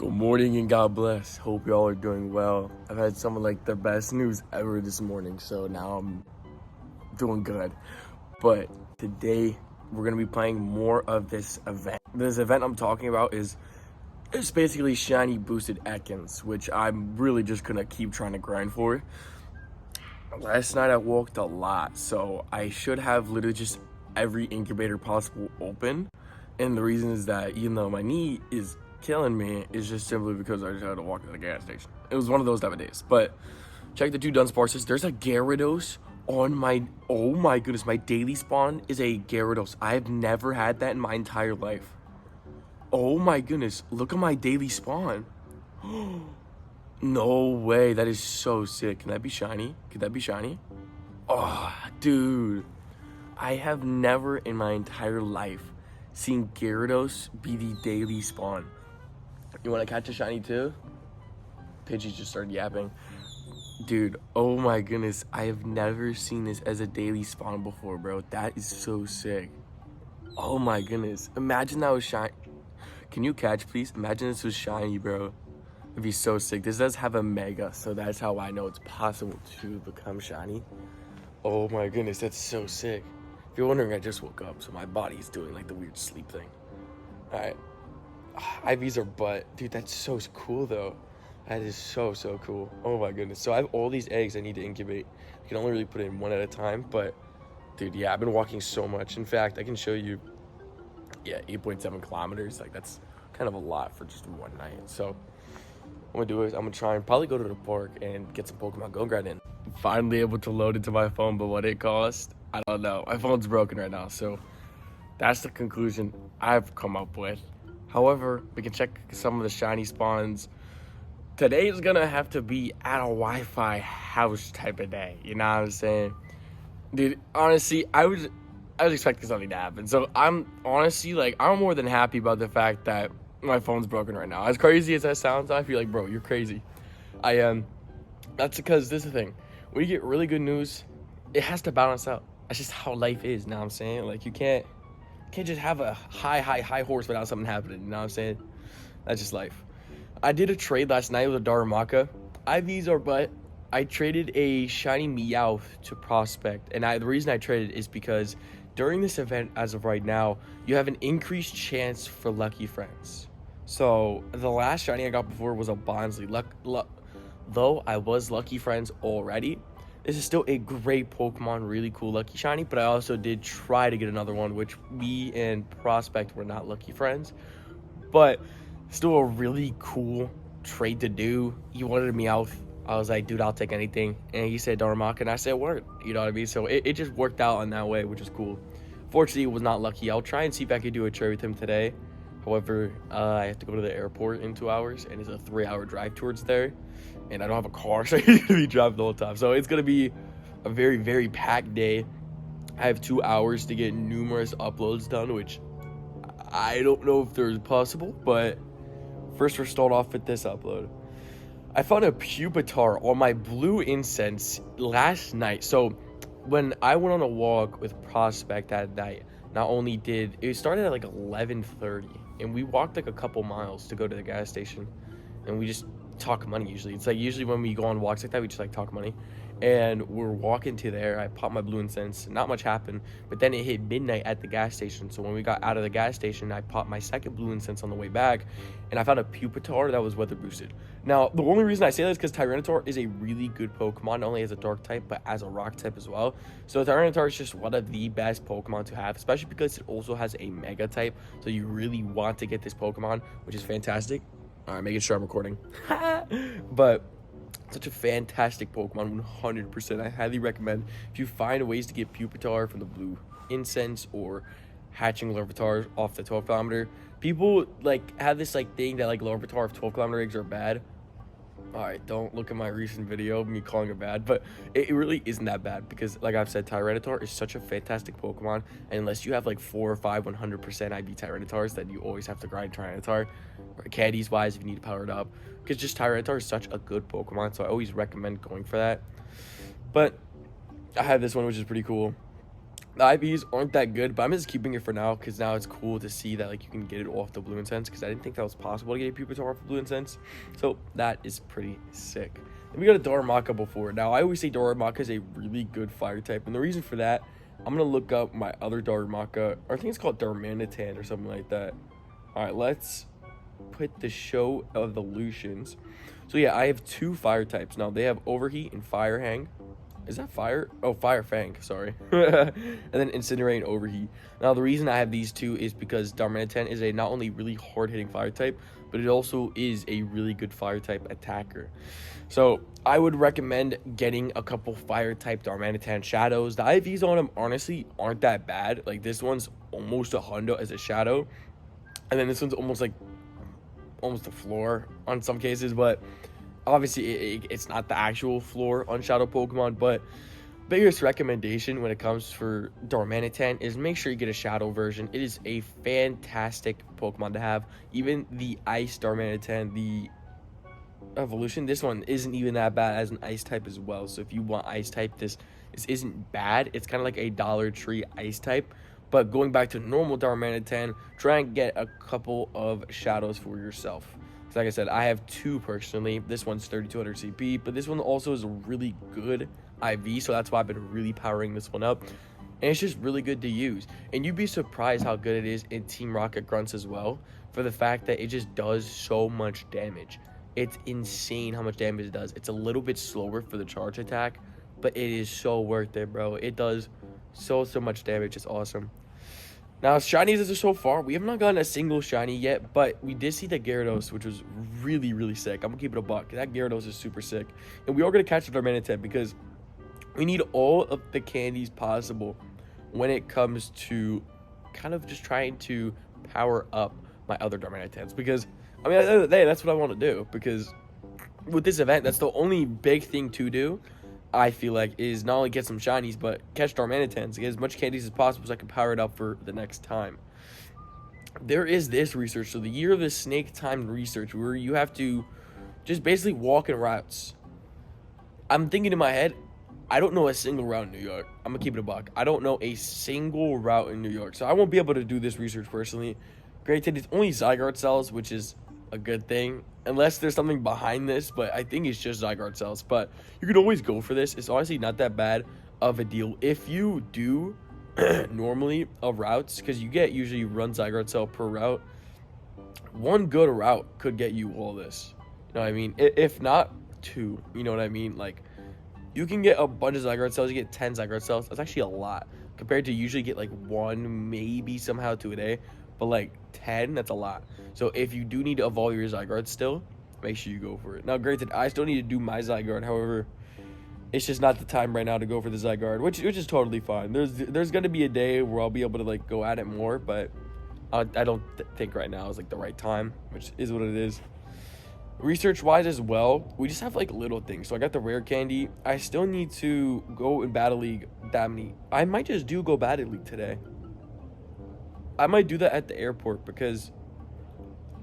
Good morning and God bless. Hope y'all are doing well. I've had some of the best news ever this morning, so now I'm doing good. But today we're gonna be playing more of this event. This event I'm talking about is it's basically shiny boosted Ekans, which I'm really just gonna keep trying to grind for. Last night I walked a lot, so I should have literally just every incubator possible open. And the reason is that even though my knee is killing me, is just simply because I just had to walk to the gas station. It was one of those type of days. But check the two Dunsparces. There's a Gyarados on my, oh my goodness, my daily spawn is a Gyarados. I have never had that in my entire life. Oh my goodness, look at my daily spawn. No way, that is so sick. Can that be shiny? Could that be shiny? Oh, dude. I have never in my entire life seen Gyarados be the daily spawn. You want to catch a shiny too? Pidgey just started yapping. Dude, oh my goodness. I have never seen this as a daily spawn before, bro. That is so sick. Oh my goodness. Imagine that was shiny. Can you catch, please? Imagine this was shiny, bro. It'd be so sick. This does have a mega, so that's how I know it's possible to become shiny. Oh my goodness, that's so sick. If you're wondering, I just woke up, so my body's doing the weird sleep thing. Alright. IVs are butt. Dude, that's so cool, though. That is so cool. Oh my goodness. So I have all these eggs I need to incubate. I can only really put in one at a time, but dude, yeah, I've been walking so much. In fact, I can show you, 8.7 kilometers. That's kind of a lot for just one night. So what I'm gonna do is I'm gonna try and probably go to the park and get some Pokemon Go Grad in. Finally able to load it to my phone, but what it cost, I don't know. My phone's broken right now, so that's the conclusion I've come up with. However, we can check some of the shiny spawns. Today is gonna have to be at a Wi-Fi house type of day. You know what I'm saying? Dude, honestly, I was expecting something to happen. So I'm honestly, I'm more than happy about the fact that my phone's broken right now. As crazy as that sounds, I feel like, bro, you're crazy. I am. That's because this is the thing. When you get really good news, it has to balance out. That's just how life is, you know what I'm saying? You can't just have a high horse without something happening, you know what I'm saying? That's just life. I did a trade last night with a Darmanitan. IVs are but I traded a shiny Meowth to Prospect, and the reason I traded is because during this event, as of right now, you have an increased chance for lucky friends. So the last shiny I got before was a Bonsley. Though I was lucky friends already, this is still a great Pokemon, really cool lucky shiny, but I also did try to get another one, which me and Prospect were not lucky friends, but still a really cool trade to do. He wanted a Meowth. I was like, dude, I'll take anything. And he said Darmanitan, and I said, word. You know what I mean? So it just worked out in that way, which is cool. Fortunately, it was not lucky. I'll try and see if I could do a trade with him today. However, I have to go to the airport in 2 hours, and it's a 3-hour drive towards there. And I don't have a car, so I'm going to be driving the whole time. So it's going to be a very packed day. I have 2 hours to get numerous uploads done, which I don't know if they're possible, but first we're starting off with this upload. I found a Pupitar on my blue incense last night. So when I went on a walk with Prospect that night, not only did it started at 11:30, and we walked a couple miles to go to the gas station, and we just talk money usually. It's usually when we go on walks like that, we just talk money. And we're walking to there. I popped my blue incense. Not much happened, but then it hit midnight at the gas station. So when we got out of the gas station, I popped my second blue incense on the way back, and I found a Pupitar that was weather boosted. Now, the only reason I say that is because Tyranitar is a really good Pokemon, not only as a dark type, but as a rock type as well. So Tyranitar is just one of the best Pokemon to have, especially because it also has a Mega type. So you really want to get this Pokemon, which is fantastic. All right, making sure I'm recording. But such a fantastic Pokemon, 100%. I highly recommend if you find ways to get Pupitar from the blue incense or hatching Larvitar off the 12 kilometer. People have this thing that Larvitar of 12 kilometer eggs are bad. All right, don't look at my recent video, me calling it bad, but it really isn't that bad because, like I've said, Tyranitar is such a fantastic Pokemon, and unless you have 4 or 5 100% IB Tyranitars, then you always have to grind Tyranitar, or candies-wise if you need to power it up, because just Tyranitar is such a good Pokemon, so I always recommend going for that. But I have this one, which is pretty cool. The IVs aren't that good, but I'm just keeping it for now because now it's cool to see that like you can get it off the blue incense because I didn't think that was possible to get a Pupitar off the blue incense. So that is pretty sick. And we got a Darmanitan before. Now I always say Darmanitan is a really good fire type, and the reason for that, I'm gonna look up my other Darmanitan, or I think it's called Darmanitan or something like that. All right, let's put the show of the Lucians. So yeah, I have 2 fire types now. They have Overheat and Fire Hang. Is that fire? Oh, Fire Fang, sorry. And then Incinerate and Overheat. Now, the reason I have these 2 is because Darmanitan is a not only really hard-hitting fire type, but it also is a really good fire type attacker. So, I would recommend getting a couple fire type Darmanitan shadows. The IVs on them, honestly, aren't that bad. Like, this one's almost a hundo as a shadow. And then this one's almost a floor on some cases, but obviously it's not the actual floor on shadow Pokemon. But biggest recommendation when it comes for Darmanitan is make sure you get a shadow version. It is a fantastic Pokemon to have. Even the Ice Darmanitan, the evolution, this one isn't even that bad as an ice type as well. So if you want ice type, this isn't bad. It's kind of like a Dollar Tree ice type. But going back to normal Darmanitan, try and get a couple of shadows for yourself. So like I said, I have 2 personally. This one's 3200 CP, but this one also is a really good IV, so that's why I've been really powering this one up. And it's just really good to use. And you'd be surprised how good it is in Team Rocket Grunts as well, for the fact that it just does so much damage. It's insane how much damage it does. It's a little bit slower for the charge attack, but it is so worth it, bro. It does so much damage. It's awesome. Now, shinies as of so far, we have not gotten a single shiny yet, but we did see the Gyarados, which was really sick. I'm gonna keep it a buck. That Gyarados is super sick. And we are gonna catch the Darmanitan because we need all of the candies possible when it comes to kind of just trying to power up my other Darmanitans. Because, I mean, at the end of the day, that's what I want to do. Because with this event, that's the only big thing to do, I feel like, is not only get some shinies, but catch Darmanitans, get as much candies as possible so I can power it up for the next time. There is this research, so the Year of the Snake Time research, where you have to just basically walk in routes. I'm thinking in my head, I don't know a single route in New York. I'm gonna keep it a buck. I don't know a single route in New York, so I won't be able to do this research personally. Granted, it's only Zygarde cells, which is a good thing, unless there's something behind this, but I think it's just Zygarde cells. But you can always go for this. It's honestly not that bad of a deal if you do normally of routes, because you get usually run Zygarde cell per route. One good route could get you all this, you know what I mean? If not 2, you know what I mean? Like, you can get a bunch of Zygarde cells. You get 10 Zygarde cells. That's actually a lot compared to usually get like 1, maybe somehow 2 a day. But like 10, that's a lot. So if you do need to evolve your Zygarde still, make sure you go for it. Now, granted, I still need to do my Zygarde. However, it's just not the time right now to go for the Zygarde, which is totally fine. There's gonna be a day where I'll be able to like go at it more, but I don't think right now is like the right time, which is what it is. Research wise as well, we just have like little things. So I got the rare candy. I still need to go in Battle League that many. I might just go Battle League today. I might do that at the airport, because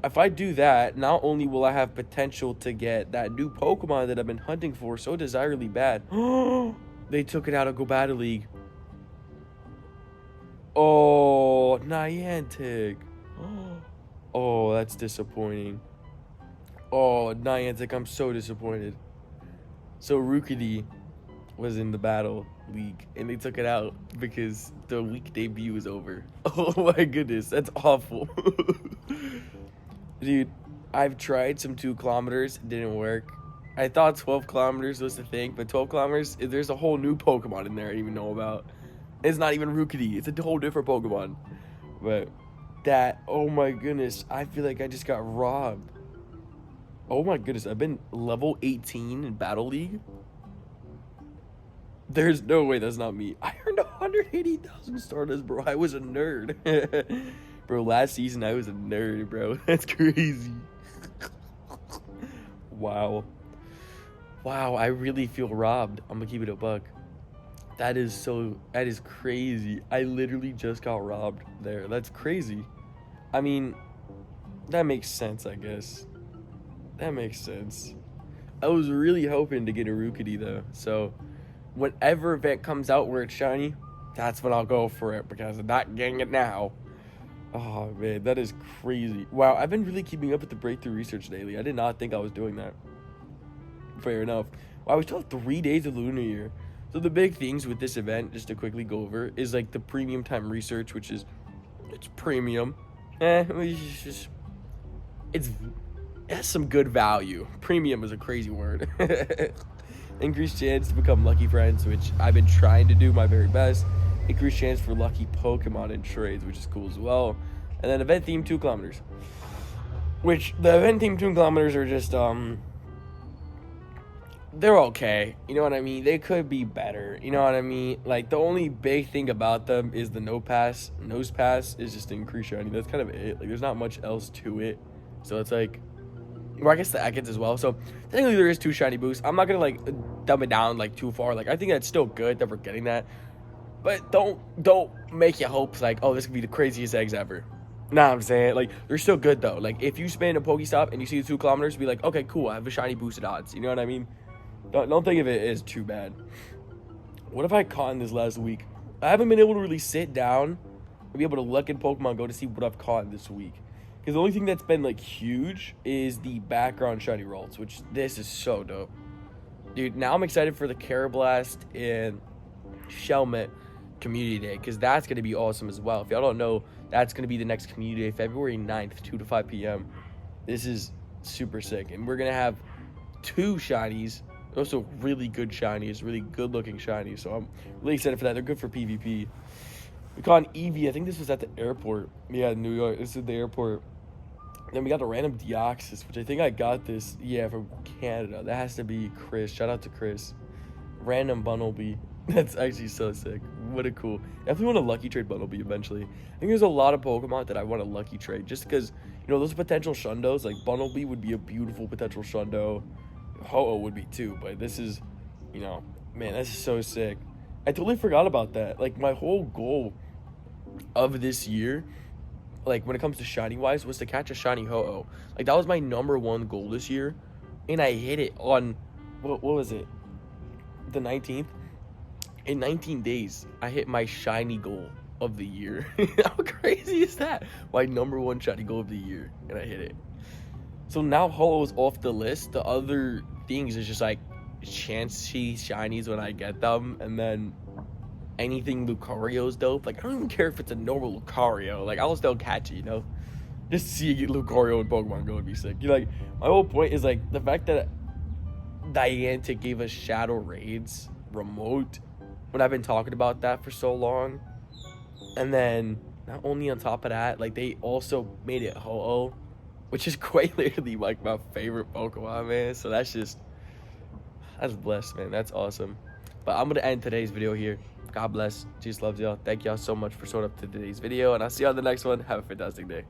if I do that, not only will I have potential to get that new Pokemon that I've been hunting for so desirably bad. They took it out of Go Battle League. Oh, Niantic. Oh, that's disappointing. Oh, Niantic, I'm so disappointed. So Rookidee was in the Battle League, and they took it out because the week debut is over. Oh my goodness, that's awful. Dude, I've tried some 2 kilometers, it didn't work. I thought 12 kilometers was the thing, but 12 kilometers, there's a whole new Pokemon in there I didn't even know about. It's not even Rookidee, it's a whole different Pokemon. But that, oh my goodness, I feel like I just got robbed. Oh my goodness, I've been level 18 in Battle League. There's no way that's not me. I earned 180,000 Stardust, bro. I was a nerd. Bro, last season I was a nerd, bro. That's crazy. Wow. Wow, I really feel robbed. I'm gonna keep it a buck. That is crazy. I literally just got robbed there. That's crazy. I mean, that makes sense, I guess. That makes sense. I was really hoping to get a Rookidee though. So whatever event comes out where it's shiny, that's when I'll go for it, because I'm not getting it now. Oh, man, that is crazy. Wow, I've been really keeping up with the breakthrough research daily. I did not think I was doing that. Fair enough. Wow, we still have 3 days of Lunar Year. So the big things with this event, just to quickly go over, is like the premium time research, which is, it's premium. It has some good value. Premium is a crazy word. Increased chance to become lucky friends, which I've been trying to do my very best. Increased chance for lucky Pokemon in trades, which is cool as well. And then event theme 2 kilometers. Which, the event theme 2 kilometers are just, they're okay. You know what I mean? They could be better. You know what I mean? Like, the only big thing about them is the nose pass is just increased shiny. That's kind of it. Like, there's not much else to it. So it's like, well, I guess the Ekans as well. So technically there is 2 shiny boosts. I'm not gonna like dumb it down like too far. Like, I think that's still good that we're getting that. But don't make your hopes like, oh, this could be the craziest eggs ever. Nah, I'm saying, like, they're still good though. Like, if you spin a Pokestop and you see the 2 kilometers, be like, okay, cool, I have a shiny boosted odds. You know what I mean? Don't think of it as too bad. What have I caught in this last week? I haven't been able to really sit down and be able to look at Pokemon Go to see what I've caught this week. Because the only thing that's been, like, huge is the background shiny rolls, which this is so dope. Dude, now I'm excited for the Carablast and Shelmet Community Day, because that's going to be awesome as well. If y'all don't know, that's going to be the next Community Day, February 9th, 2 to 5 p.m. This is super sick. And we're going to have 2 shinies, also really good shinies, really good-looking shinies. So I'm really excited for that. They're good for PvP. We caught an Eevee. I think this was at the airport. Yeah, New York. This is the airport. Then we got a random Deoxys, which I think I got this, yeah, from Canada. That has to be Chris. Shout out to Chris. Random Bunnelby. That's actually so sick. What a cool. Definitely want a lucky trade Bunnelby eventually. I think there's a lot of Pokemon that I want a lucky trade, just because, you know, those potential Shundos, like Bunnelby would be a beautiful potential Shundo. Ho-Oh would be too, but this is, you know, man, this is so sick. I totally forgot about that. Like, my whole goal of this year, like, when it comes to shiny wise, was to catch a shiny Ho-Oh. Like, that was my #1 goal this year, and I hit it on, what was it, the 19th? In 19 days, I hit my shiny goal of the year. How crazy is that? My #1 shiny goal of the year, and I hit it. So now Ho-Oh's off the list. The other things is just like chancey shinies when I get them, and then anything Lucario's dope. Like, I don't even care if it's a normal Lucario. Like, I'll still catch it, you know? Just seeing Lucario in Pokemon Go would be sick. You know, like, my whole point is, like, the fact that Niantic gave us Shadow Raids remote, when I've been talking about that for so long. And then, not only on top of that, like, they also made it Ho-Oh, which is quite literally, like, my favorite Pokemon, man. So that's blessed, man. That's awesome. But I'm going to end today's video here. God bless. Jesus loves y'all. Thank y'all so much for showing up to today's video. And I'll see you on the next one. Have a fantastic day.